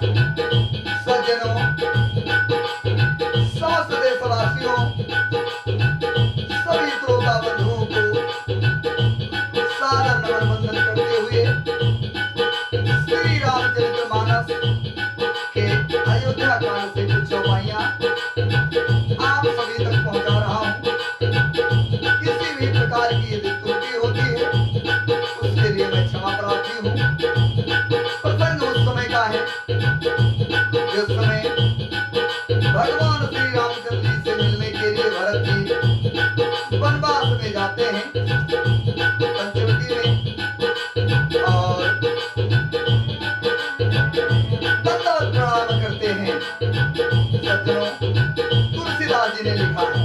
सज्जनों, समस्त देशवासियों, सभी श्रोता बंधुओं को सादर नमन वंदन करते हुए श्री रामचरित्र मानस के अयोध्या कांड से कुछ चौपाइयां आप सभी तक पहुंचा रहा हूं। किसी भी प्रकार की यदि त्रुटि होती है उसके लिए मैं क्षमा प्रार्थी हूं। प्रसंग उस समय का है जिस समय भगवान श्री रामचंद्र जी से मिलने के लिए भरत जी वनवास में जाते हैं पंचवटी में, और दंडवत प्रणाम करते हैं। सज्जनों, तुलसीदास जी ने लिखा है,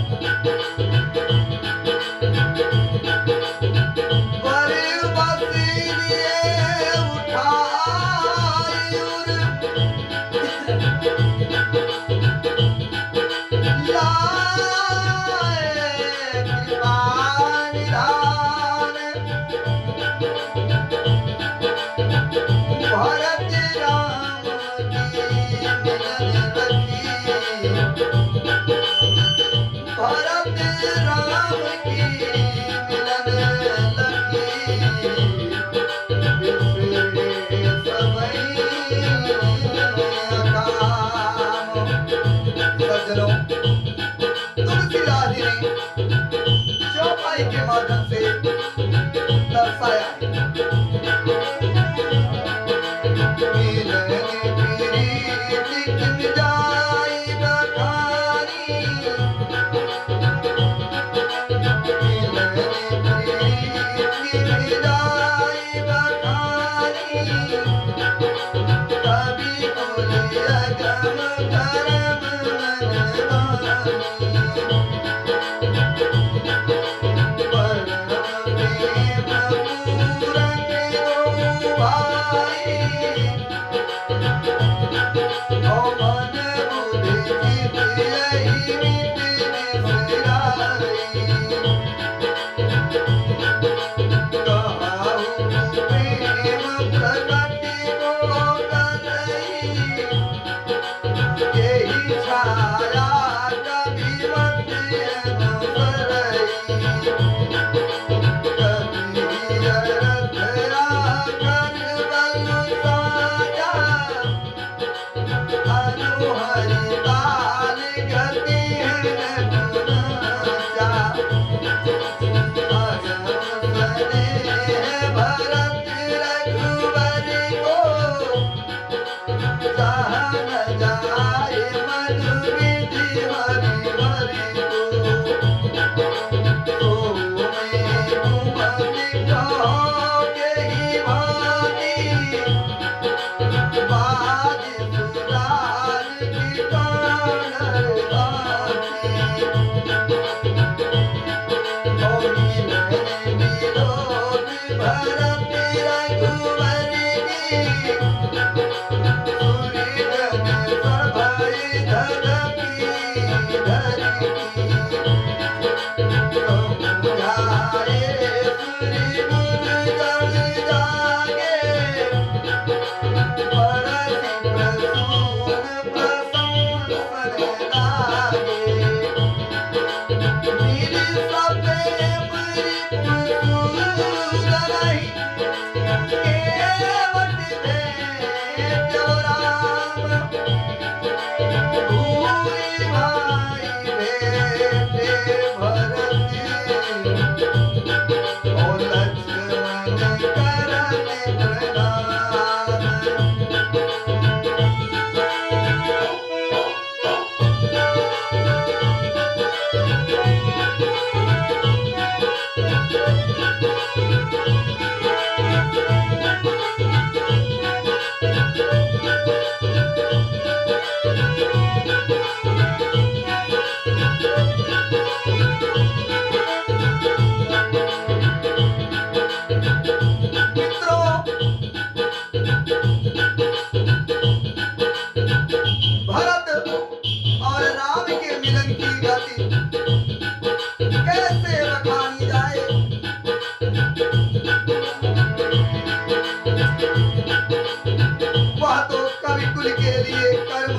इसलिए कर्म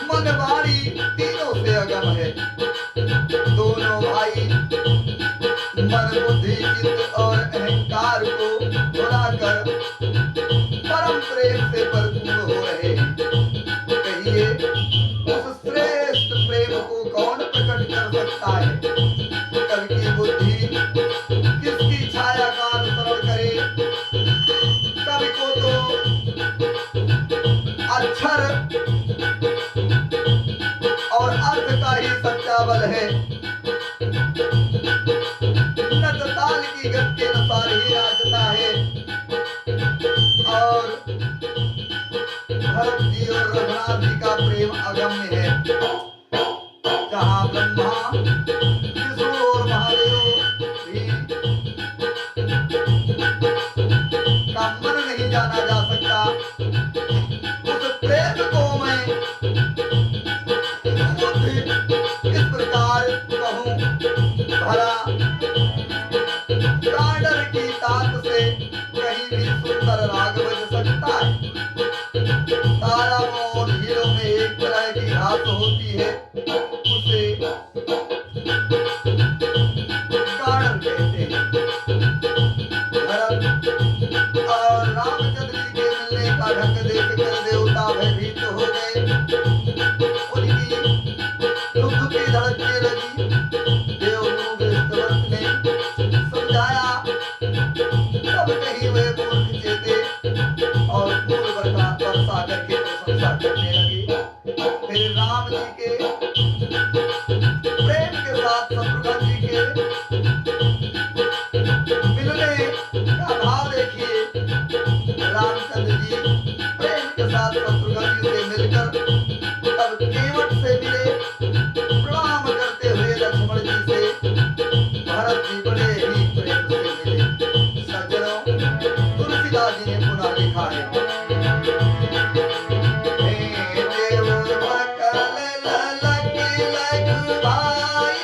मन वाणी तीनों से अगम है। दोनों भाई मन बुद्धि चित्त और अहंकार को भुलाकर परम प्रेम से परिपूर्ण हो रहे हैं। कहिए उस श्रेष्ठ प्रेम को कौन प्रकट कर सकता है? कवि की बुद्धि किसकी छाया का अनुसरण करे? कवि को तो अक्षर और अर्थ का ही सच्चा बल है। नत ताल की गति के अनुसार ही नाचता है। और भरत जी और रघुनाथ जी का प्रेम अगम्य है। जहाँ ब्रह्मा विष्णु और महादेव भी का मन नहीं जाना जा सकता। उस प्रेम को मैं इस प्रकार कहूँ, भला कांडर की तात से कहीं भी सुंदर राग बज सकता है। ताराओं और हीरों में एक तरह की घास होती है, उसे कांडर कहते हैं। भरत और रामचंद्र जी के मिलने का ढंग देखकर देवता भयभीत हो गए। उनकी दुख की धड़कने लगी। देवलोक बृहस्पति ने समझाया, तब कहीं वे मूर्ख चेते और फूल वर्षा करके प्रशंसा करने लगे। फिर राम जी के प्रेम के साथ शत्रुघ्न जी के मिलने का भाव देखिए। रामचंद्र जी प्रेम के साथ शत्रुघ्न जी से मिलकर तब केवट से मिले। प्रणाम करते हुए लक्ष्मण जी से भरत जी बड़े ही प्रेम से मिले। सज्जनों, तुलसीदास जी ने पुनः लिखा है, हे देव बकल ललक लग भाई,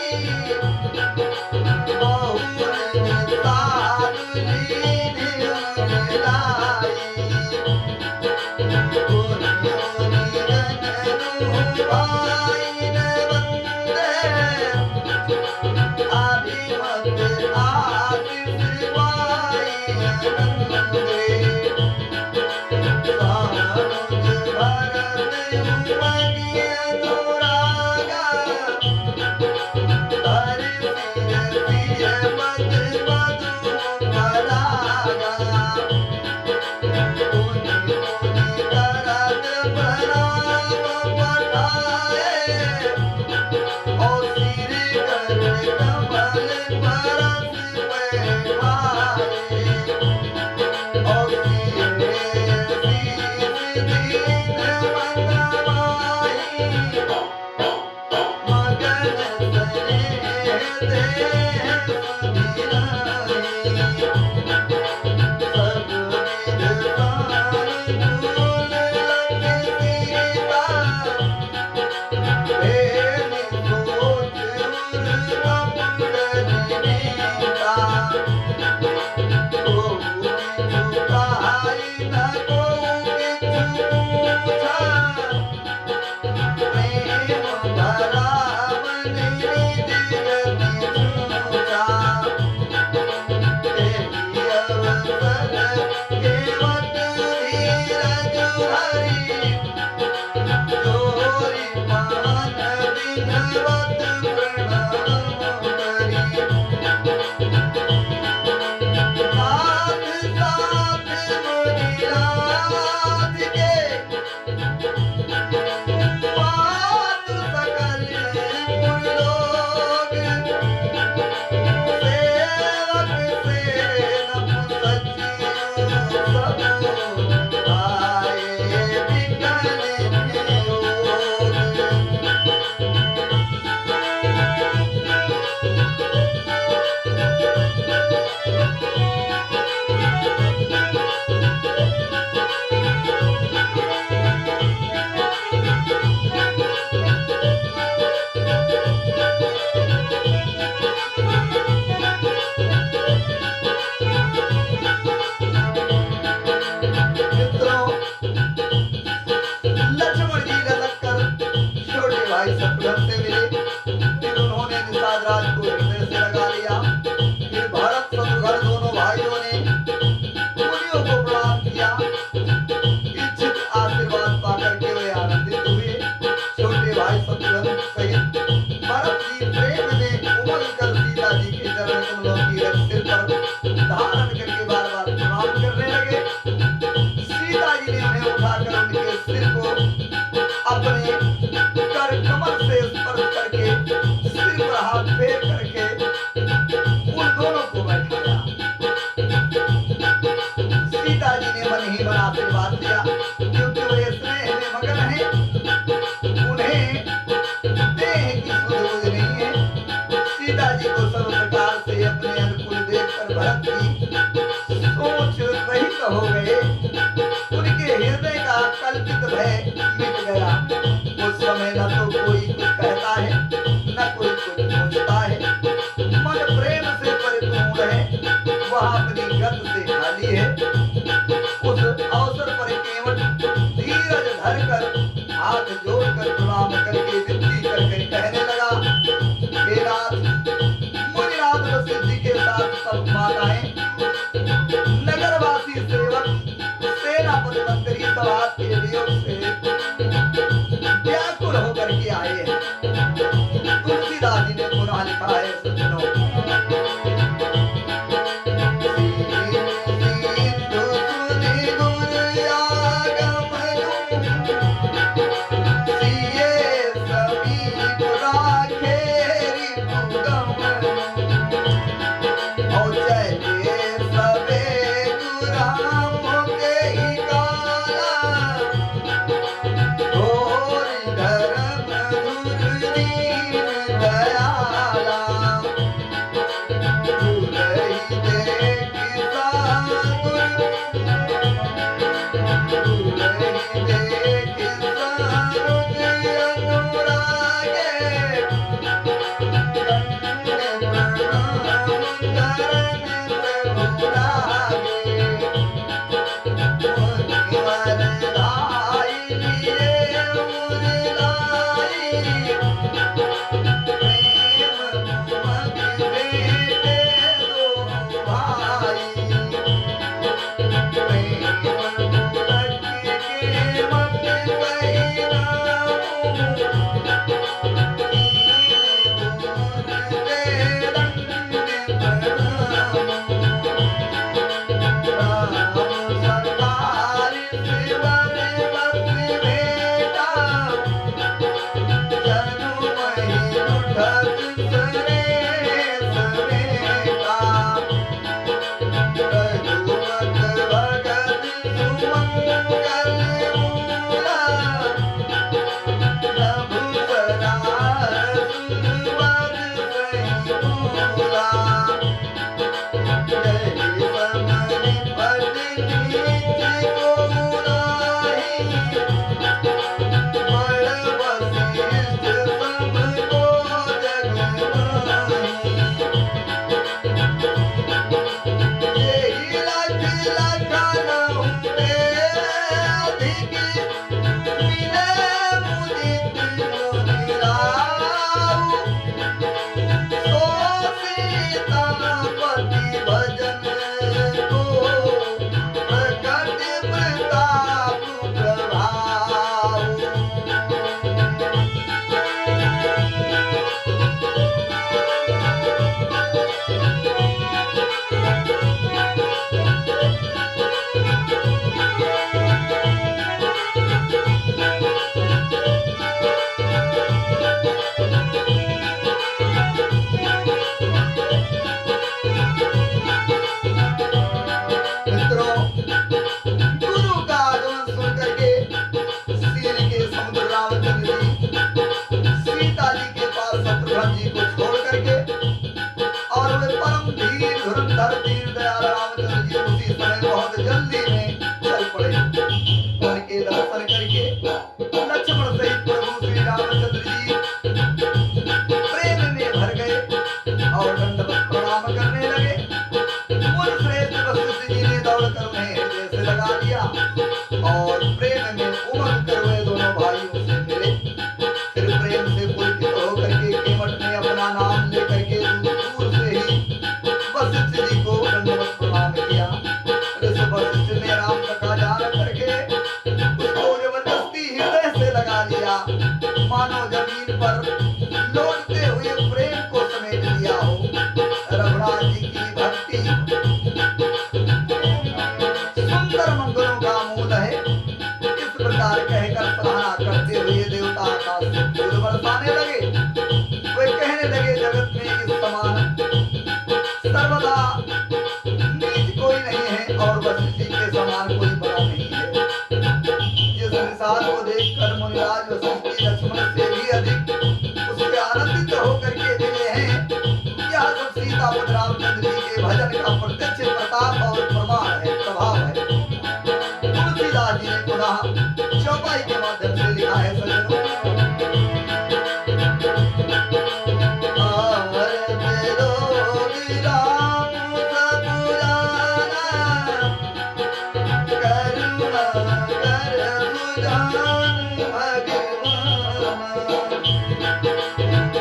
बहुर सारुली लाई, भय मिट गया। उस समय न तो कोई कुछ कहता है, न कोई कुछ पूछता है। मन प्रेम से परिपूर्ण है, वह अपनी गत से खाली है। उस अवसर पर केवट धीरज धरकर हाथ जोड़कर प्रणाम करके विनती करके कहने लगा, हे नाथ, मुनिनाथ वशिष्ठ जी के साथ सब माताएं, नगरवासी सेवक, सेनापति मंत्री सब आपके वियोग से व्याकुल होकर के आए हैं। तुलसीदास जी ने पुनः लिखा है, सुनो। मानो जमीन पर लौटते हुए प्रेम को समेट लिया हो। रघुनाथ जी की भक्ति सुंदर मंगलों का मूल है। इस प्रकार कहकर सराहना करते हुए देवता आकाश से फूल बरसाने लगे। वे कहने लगे, जगत में इस समान सर्वदा नीच कोई नहीं है और वशिष्ठ जी के समान कोई बड़ा नहीं है। जिस मिसाल को देखकर मुनिराज वशिष्ठ जी लक्ष्मण से भी अधिक उससे आनंदित होकर के मिले हैं। यह सब सीतापति रामचंद्र जी के भजन का प्रत्यक्ष प्रताप और प्रमाण है, प्रभाव है। तुलसीदास जी ने पुनः चौपाई जान भगवान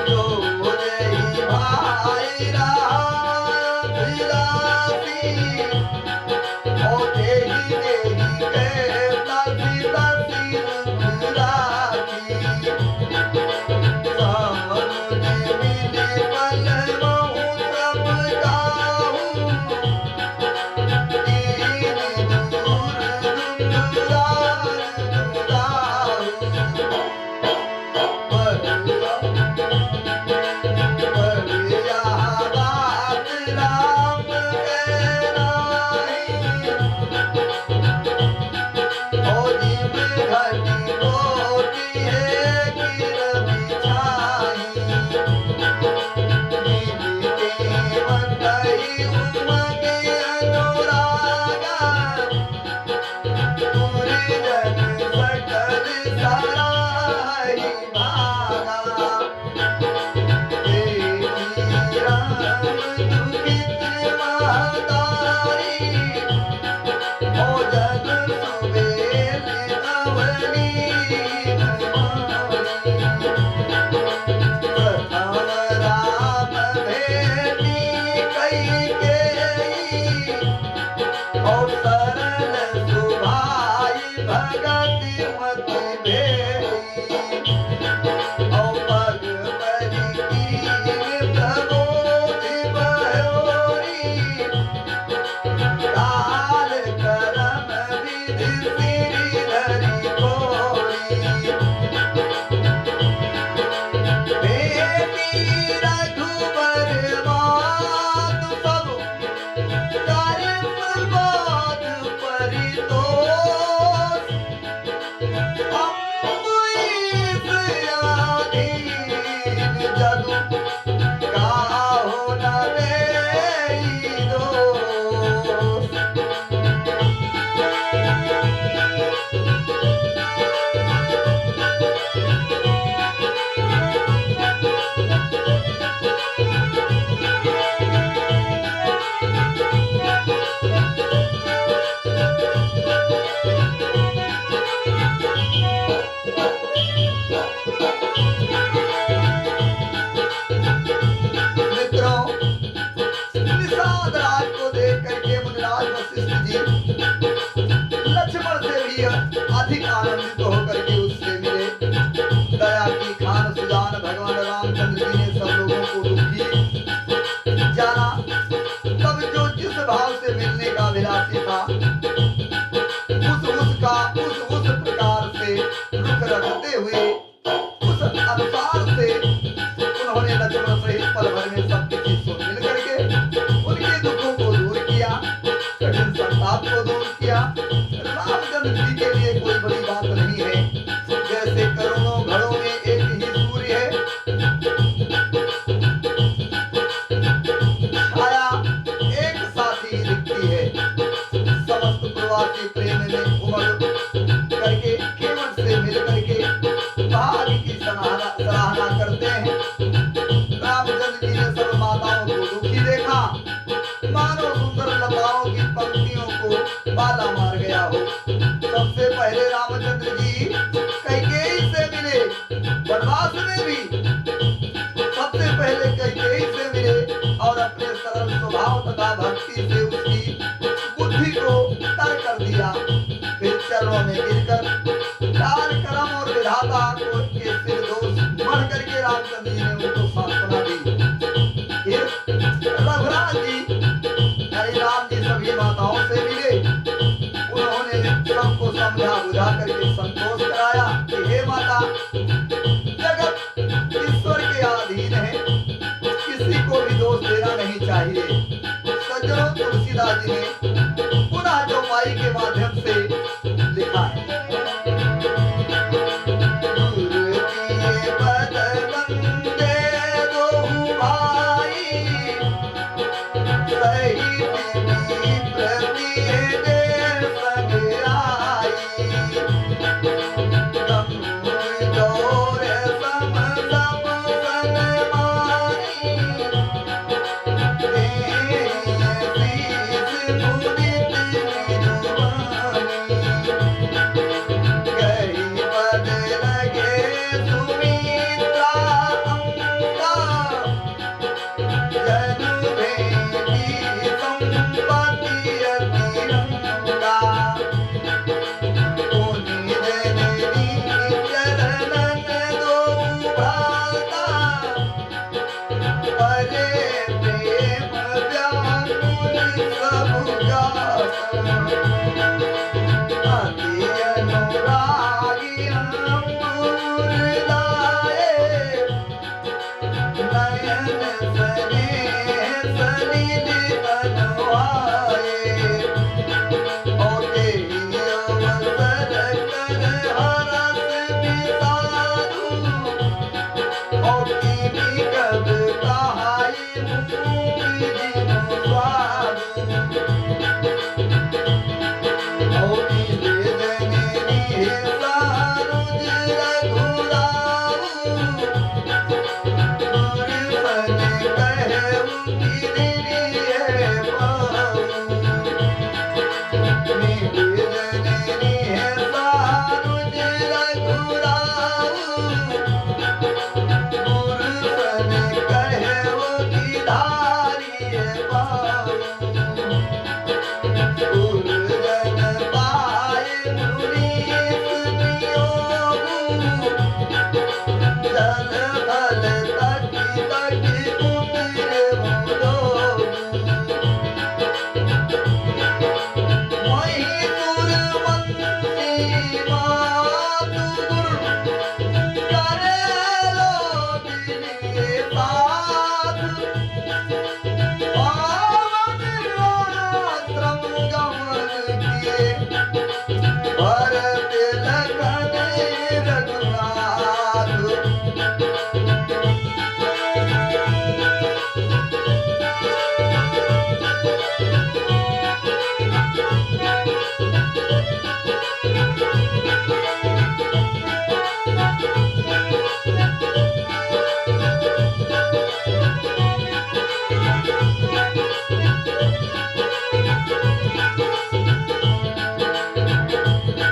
जो जय भाई रात राती ओ देही के तासी तासी राती सावन मिली पल महू सब गाऊं दीन दूर दुरार दुरार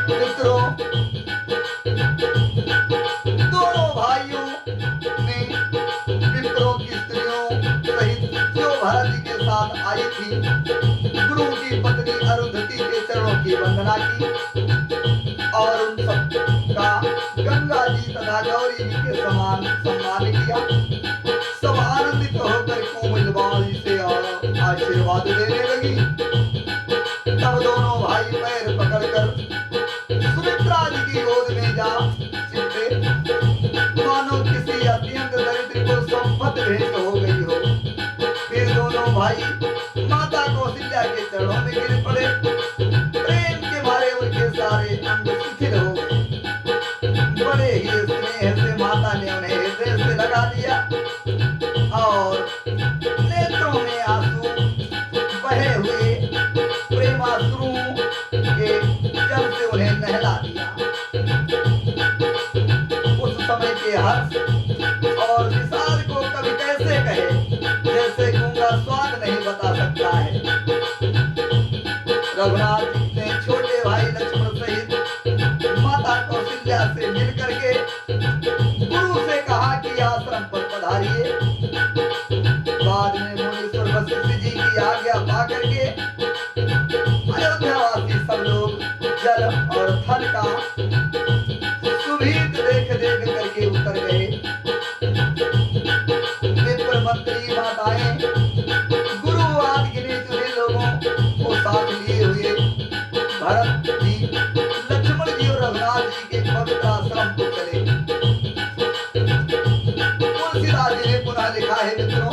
मित्रों, दोनों भाइयों ने विप्रों की स्त्रियों सहित जो भरत जी के साथ आई थी, गुरु की पत्नी अरुंधति के चरणों की वंदना की और उन सबका गंगा जी तथा गौरी जी के समान सम्मान किया। सब आनंदित होकर कोमल बाई से आशीर्वाद देने लगी। तब दोनों भाई पैर पकड़कर सुमित्रा जी की गोद में जा चिपटे, मानो किसी अत्यंत दरिद्र को संपत्ति भेंट हो गई हो। फिर दोनों भाई माता कौशल्या के चरणों में गिर पड़े। प्रेम के मारे उनके सारे अंग शिथिल हो गए। बड़े ही स्नेह से माता ने उन्हें हृदय से लगा लिया और नेत्रों में आंसू बहे हुए प्रेमाश्रुओं के जल से उन्हें नहला दिया। उस समय के हर्ष और विषाद को कभी कैसे कहे, जैसे गूंगा स्वाद नहीं बता सकता है। रघुनाथ जी ने छोटे भाई लक्ष्मण सहित माता कौशल्या से मिलकर के गुरु से कहा कि आश्रम पर पधारिए। बाद में मुनीश्वर वशिष्ठ जी की आज्ञा पा करके अयोध्यावासी सब लोग जल और थल का सुभीत देख देख करके उतर गए। विप्र मंत्री माताएं गुरु आदि गिने चुने लोगों को साथ लिए हुए भरत जी, लक्ष्मण जी और रघुनाथ जी के पवित्र आश्रम को चले। तुलसीदास जी ने पुनः लिखा है मित्रों,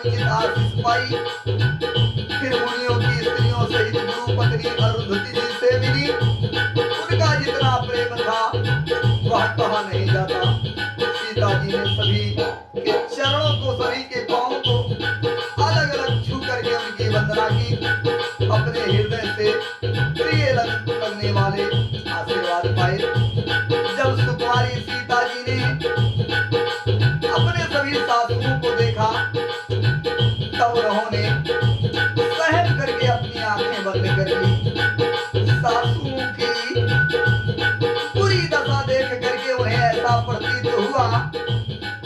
उचित आशीष पाई। फिर मुनियों की स्त्रियों सहित गुरु पत्नी अरुंधति जी से मिली। उनका जितना प्रेम था वह कहा नहीं जाता। सीता जी ने सभी के चरणों को, सभी के पांव को अलग अलग छू करके उनकी वंदना की। अपने हृदय से प्रिय लगने वाले आशीर्वाद पाए। जब सुकुमारी सीता जी ने अपने सभी सासुओं को देखा तब उन्होंने सहम करके अपनी आंखें बंद कर ली। सासुओं की बुरी दशा देख करके उन्हें ऐसा प्रतीत हुआ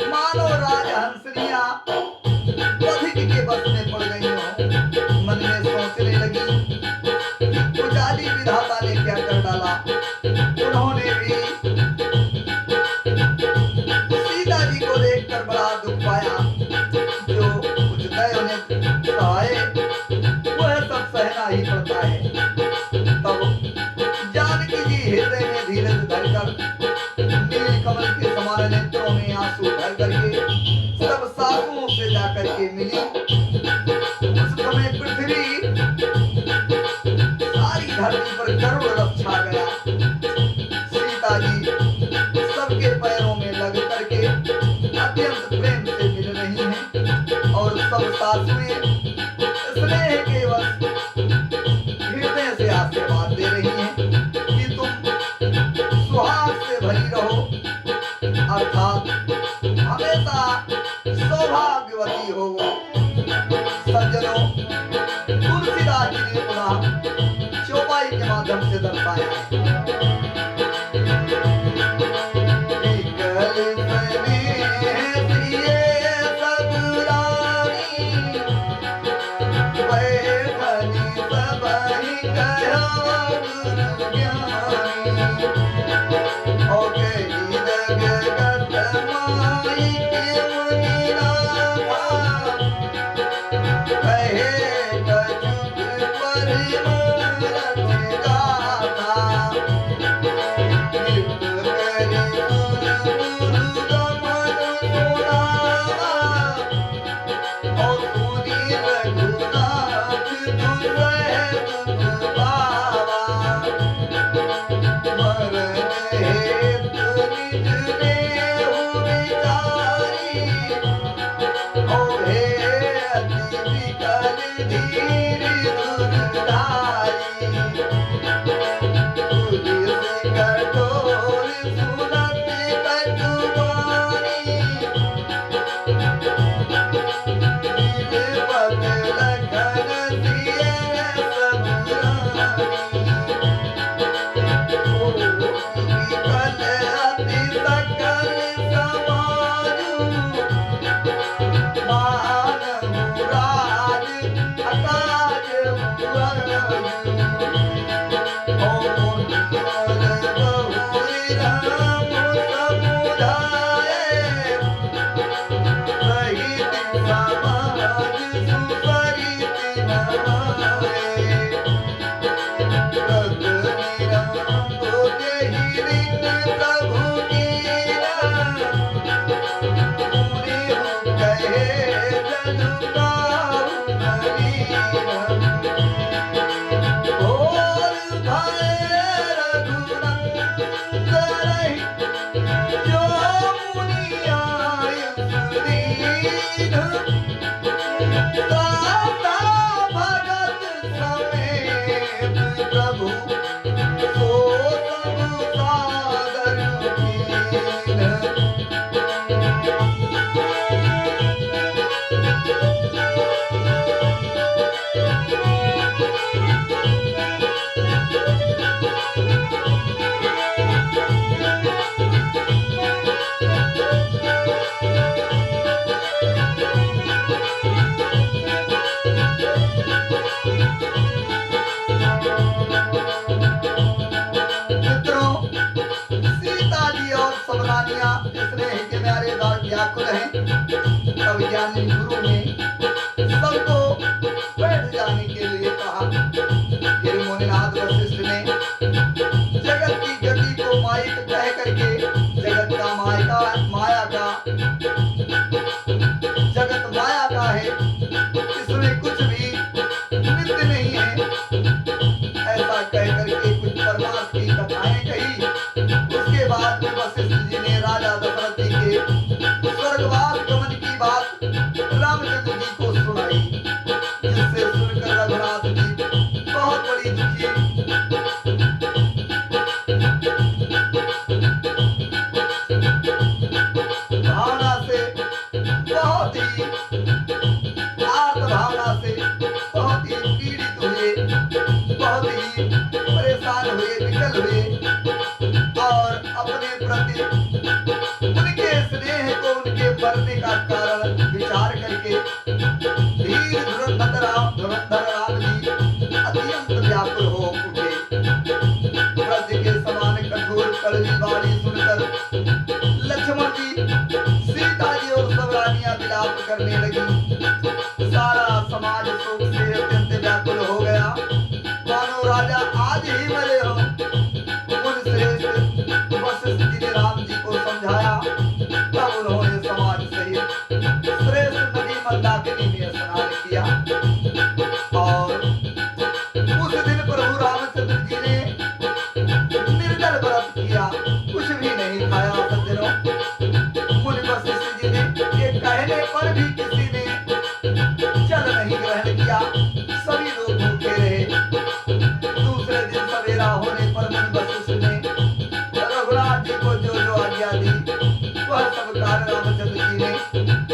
मानो राजहंसनियां बधिक के बस में पड़ गई हो। मन में सोचने लगी उजाली विधाता ने क्या कर डाला। उन्होंने भी सीता जी को देखकर बड़ा दुख पाया। जो कुछ तय उन्हें सहाय वह सब सहना ही पड़ता है। तब जानकी जी हृदय में धीरज धरकर नील कमल के समान नेत्रों में आंसू भर करके सब सासुओं से जाकर के मिली। उस समय पृथ्वी सारी धरती पर करुण रस छा गया। सीता जी सबके पैरों में लग करके अत्यंत प्रेम से मिल रही हैं और सब सासुएं स्नेह के वश हृदय से आशीर्वाद दे रही हैं कि तुम सुहाग से भरी रहो, अर्थात हमेशा सौभाग्यवती हो। सज्जनों, तुलसीदास जी ने पुनः चौपाई के माध्यम से दर्शाया है। ज्ञानी गुरु ने सबको बैठ जाने के लिए कहा। फिर मुनिनाथ वशिष्ठ ने जगत की गति को माइक कह करके जगत माया का है इसमें कुछ भी नित्य नहीं है। ऐसा कह करके कुछ परमार्थ की कथाएं कही। उसके बाद में वशिष्ठ जी ने राजा दशरथ जी के स्वर्गवास गमन की बात रामचंद्र जी को सुनाई, जिससे सुनकर रघुनाथ जी बहुत बड़ी दुखी भावना से, बहुत ही आर्त भावना से बहुत ही पीड़ित हुए, बहुत ही परेशान हुए, विकल हुए और अपने प्रति उनके स्नेह को, उनके मरने का कारण विचार करके धीर धुरंधर राम जी अत्यंत व्याकुल हो उठे। ब्रज के समान कठोर कड़वी वाणी सुनकर लक्ष्मण जी, सीता जी और सब रानियां विलाप करने लगी। सारा समाज शोक से अत्यंत व्याकुल हो गया, मानो राजा आज ही मरे हो। मुनिश्रेष्ठ वशिष्ठ जी ने राम जी को समझाया, तब उन्होंने समाज सहित श्रेष्ठ नदी मंदाकिनी में स्नान किया और उस दिन प्रभु रामचंद्र जी ने निर्जल व्रत किया, कुछ भी नहीं खाया। सज्जनों, मुनि वशिष्ठ जी ने ये कहने पर भी किसी ने जल नहीं ग्रहण किया, सभी लोग भूखे रहे। दूसरे दिन सवेरा होने पर मुनि वशिष्ठ ने रघुनाथ जी को जो जो आज्ञा दी, वह सब कार्य रामचंद्र जी ने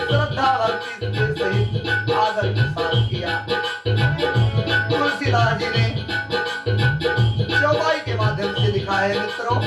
श्रद्धा भक्ति के सहित आदर के साथ किया। तुलसीदास जी ने चौपाई के माध्यम से लिखा है, मित्रों,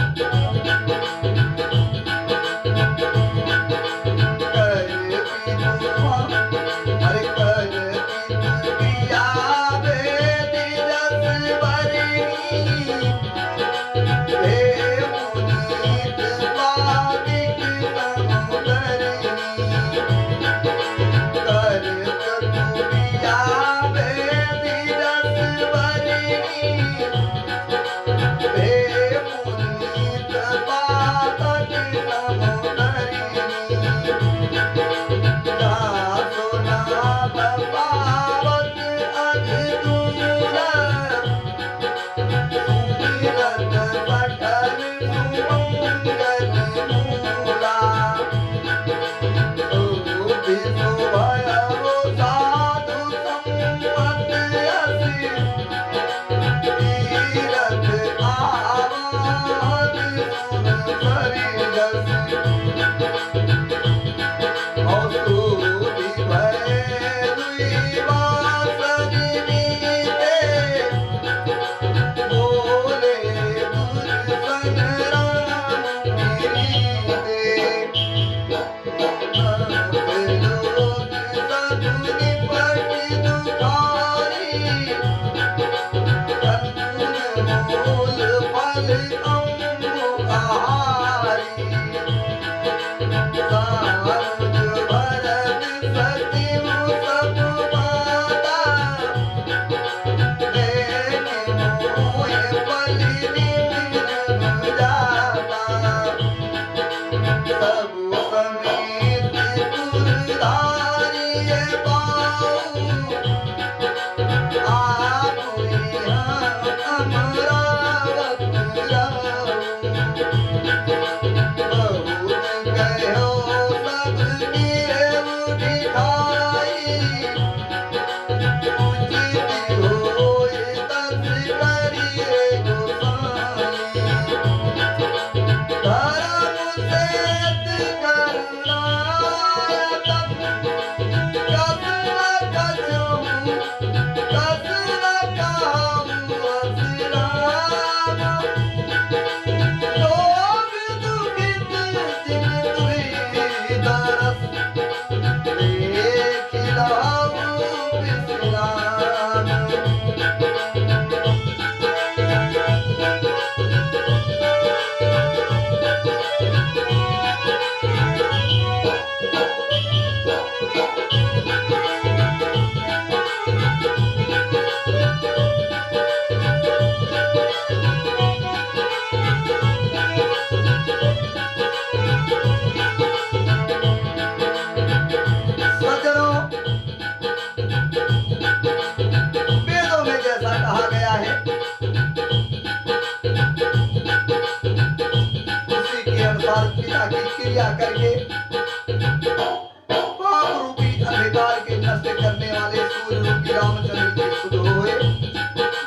सूर्य रूपी रामचंद्र जी शुद्ध हुए,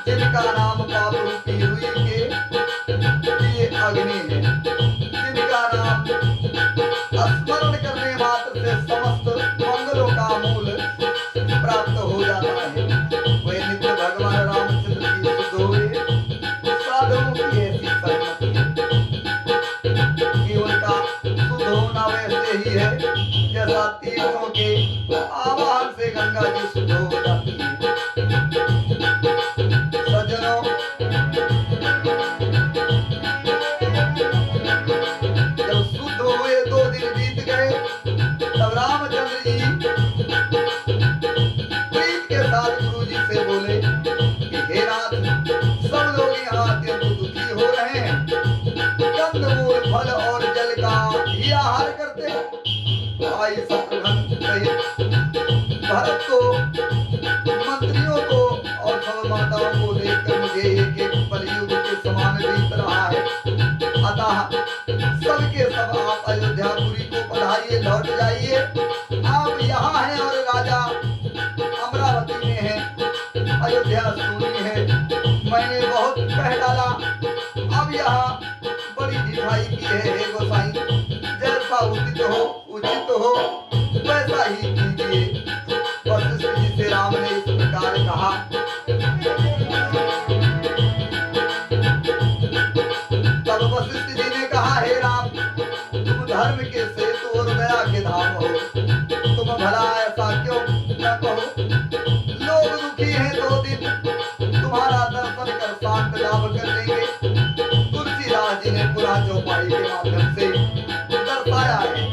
जिनका नाम पाप रूपी हुई के ये अग्नि है, जिनका नाम स्मरण करने मात्र से समस्त मंगलों का मूल प्राप्त हो जाता है। वे नित्य भगवान रामचंद्र जी शुद्ध हुए, साधुओं की ऐसी संगति है कि उनका शुद्ध होना वैसे ही है जैसा तीर्थों के आवाहन से गंगा जी शुद्ध हो जाती है। सज्जनों, जब शुद्ध हुए 2 दिन बीत गए, तब रामचंद्र जी प्रीत के साथ गुरु जी से बोले कि हे नाथ, सब लोग यहाँ अत्यंत दुखी हो रहे हैं, कंदमूल फल और जल का ही आहार करते हैं। भाई शत्रुघ्न सहित भरत को, मंत्रियों को और सब माताओं को देखकर मुझे एक एक कलयुग के समान बीत रहा है। अतः सबके सब आप अयोध्यापुरी को पधारिए, लौट जाइए। आप यहाँ हैं और राजा अमरावती में है, अयोध्या सूनी है। मैंने बहुत कह डाला, अब यहाँ बड़ी ढिठाई की है। हे गोसाई, जैसा उचित हो वैसा ही कीजिए। वशिष्ठ जी से राम ने इस प्रकार कहा। तब वशिष्ठ जी ने कहा, हे राम, तुम धर्म के सेतु और दया के धाम हो, तुम भला ऐसा क्यों न कहो। लोग दुखी हैं, 2 दिन तुम्हारा दर्शन कर शांत लाभ कर लेंगे। तुलसीदास जी ने पूरा चौपाई के माध्यम से दर्शाया है।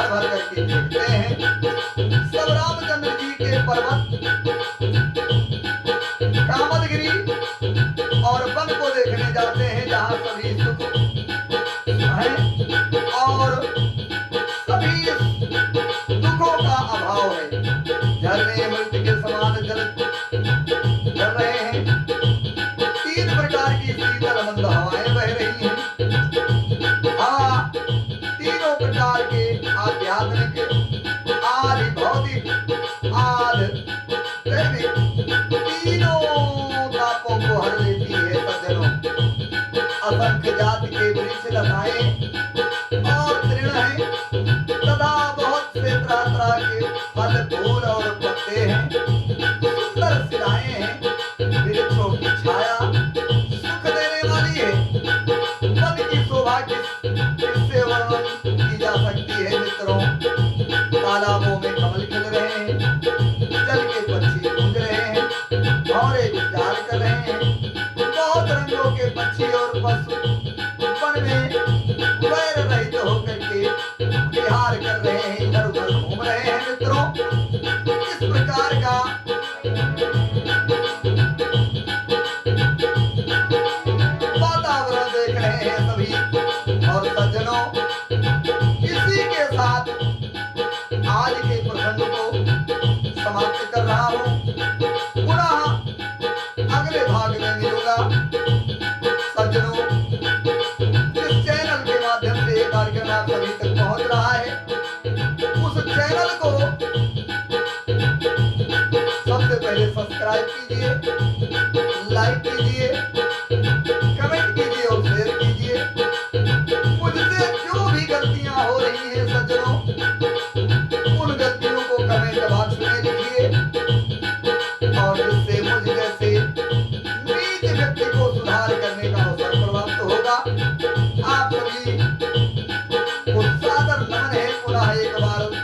भर करके देखते हैं। सब रामचंद्र जी के पर्वत कामदगिरी और वन को देखने जाते हैं, जहाँ सभी सुख है और सभी दुखों का अभाव है। झरने अमृत के समान जल चल रहे हैं। 3 प्रकार की शीतल मंद हवाएं बह रही हैं। हवा तीनों प्रकार के आध्यात्मिक, आदि भौतिक, आदि दैविक तीनों तापों को हर लेती है सज्जनों। असंख्य जाति के वृक्ष लताएं और तृण हैं तथा बहुत से तरह तरह के फल फूल और पत्ते हैं। सुंदर शिलाएं हैं, वृक्षों की छाया सुख देने वाली है। वन की शोभा किससे वर्णन की जा सकती है मित्रों। तालाबों में कमल खिल रहे हैं, जल के पक्षी कूद रहे हैं, भौरे गुलजार कर रहे हैं। बहुत रंगों के पक्षी और पशु वन में वैर रहित होकर के विहार कर रहे हैं, इधर उधर घूम रहे हैं मित्रों। इस प्रकार का वातावरण देख रहे हैं सभी। और सज्जनों, इसी के साथ आज के प्रसंग को समाप्त कर रहा हूँ। पुनः अगले भाग में मिलूंगा सज्जनों। इस चैनल के माध्यम से ये कार्यक्रम आप सभी तक पहुंच रहा है। उस चैनल को सबसे पहले सब्सक्राइब कीजिए, लाइक कीजिए, कमेंट कीजिए और शेयर कीजिए। मुझसे जो भी गलतियां हो रही हैं सज्जनों, उन गलतियों को कमेंट बॉक्स में लिखिए और इससे मुझ जैसे नीच व्यक्ति को सुधार करने का अवसर प्राप्त होगा। आप सभी को सादर नमन है पुनः एक बार।